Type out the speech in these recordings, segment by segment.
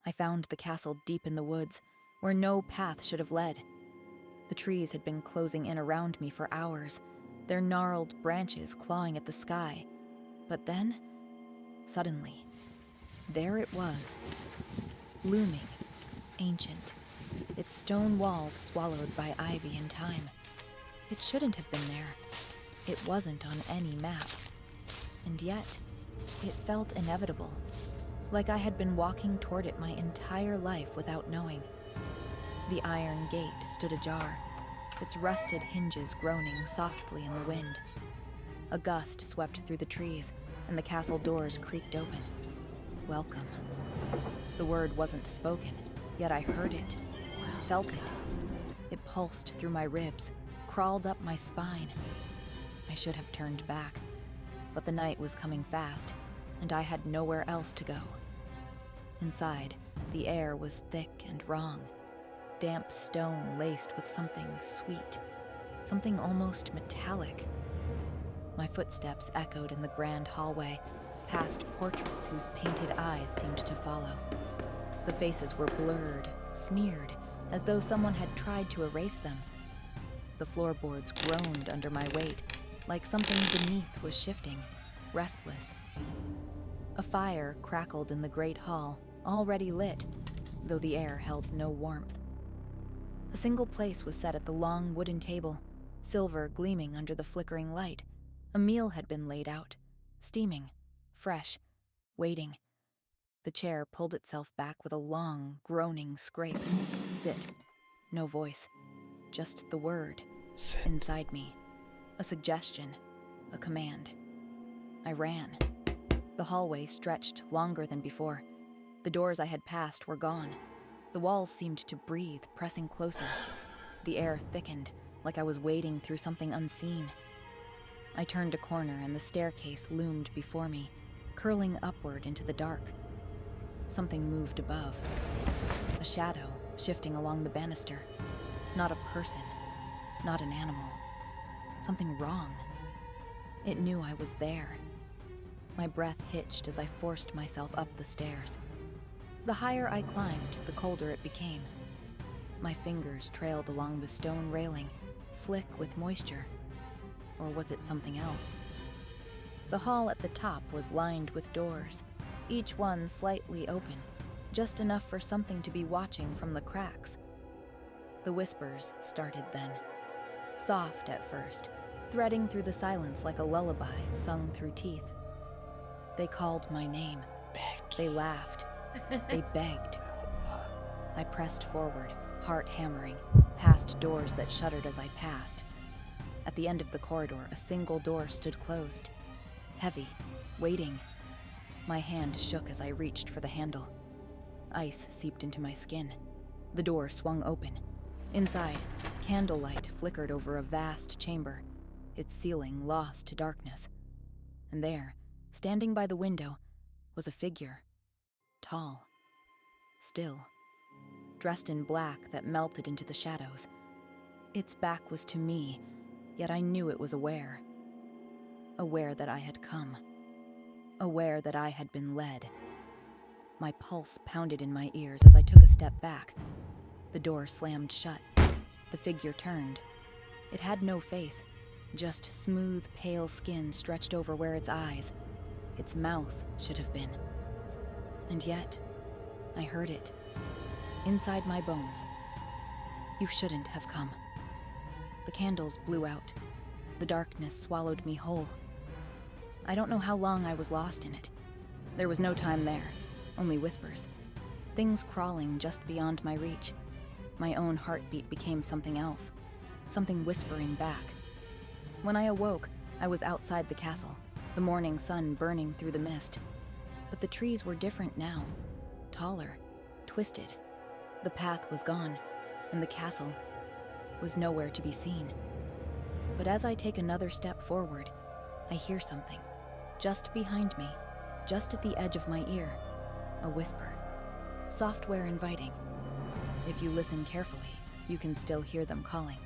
I found the castle deep in the woods, where no path should have led. The trees had been closing in around me for hours, their gnarled branches clawing at the sky. But then, suddenly, there it was, looming, ancient, its stone walls swallowed by ivy and time. It shouldn't have been there. It wasn't on any map. And yet, it felt inevitable, like I had been walking toward it my entire life without knowing. The iron gate stood ajar, its rusted hinges groaning softly in the wind. A gust swept through the trees, and the castle doors creaked open. Welcome. The word wasn't spoken, yet I heard it, felt it. It pulsed through my ribs, crawled up my spine. I should have turned back, but the night was coming fast, and I had nowhere else to go. Inside, the air was thick and wrong, damp stone laced with something sweet, something almost metallic. My footsteps echoed in the grand hallway, past portraits whose painted eyes seemed to follow. The faces were blurred, smeared, as though someone had tried to erase them. The floorboards groaned under my weight, like something beneath was shifting, restless. A fire crackled in the great hall, already lit, though the air held no warmth. A single place was set at the long wooden table, silver gleaming under the flickering light. A meal had been laid out, steaming, fresh, waiting. The chair pulled itself back with a long, groaning scrape. Sit. No voice. Just the word. Sit. Inside me. A suggestion. A command. I ran. The hallway stretched longer than before. The doors I had passed were gone. The walls seemed to breathe, pressing closer. The air thickened, like I was wading through something unseen. I turned a corner and the staircase loomed before me, curling upward into the dark. Something moved above. A shadow shifting along the banister. Not a person, not an animal. Something wrong. It knew I was there. My breath hitched as I forced myself up the stairs. The higher I climbed, the colder it became. My fingers trailed along the stone railing, slick with moisture. Or was it something else? The hall at the top was lined with doors, each one slightly open, just enough for something to be watching from the cracks. The whispers started then, soft at first, threading through the silence like a lullaby sung through teeth. They called my name. They laughed. They begged. I pressed forward, heart hammering, past doors that shuddered as I passed. At the end of the corridor, a single door stood closed, heavy, waiting. My hand shook as I reached for the handle. Ice seeped into my skin. The door swung open. Inside, candlelight flickered over a vast chamber, its ceiling lost to darkness. And there, standing by the window, was a figure. Tall. Still. Dressed in black that melted into the shadows. Its back was to me, yet I knew it was aware. Aware that I had come. Aware that I had been led. My pulse pounded in my ears as I took a step back. The door slammed shut. The figure turned. It had no face, just smooth, pale skin stretched over where its eyes, its mouth should have been. And yet, I heard it. Inside my bones. You shouldn't have come. The candles blew out. The darkness swallowed me whole. I don't know how long I was lost in it. There was no time there, only whispers. Things crawling just beyond my reach. My own heartbeat became something else, something whispering back. When I awoke, I was outside the castle, the morning sun burning through the mist. But the trees were different now, taller, twisted. The path was gone, and the castle was nowhere to be seen. But as I take another step forward, I hear something, just behind me, just at the edge of my ear, a whisper, software inviting. If you listen carefully, you can still hear them calling.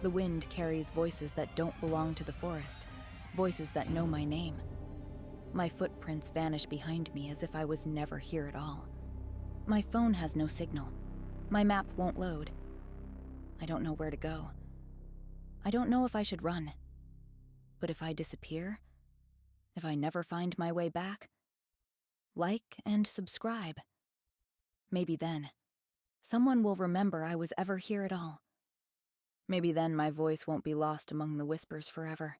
The wind carries voices that don't belong to the forest, voices that know my name. My footprints vanish behind me as if I was never here at all. My phone has no signal. My map won't load. I don't know where to go. I don't know if I should run. But if I disappear, if I never find my way back, like and subscribe. Maybe then, someone will remember I was ever here at all. Maybe then my voice won't be lost among the whispers forever.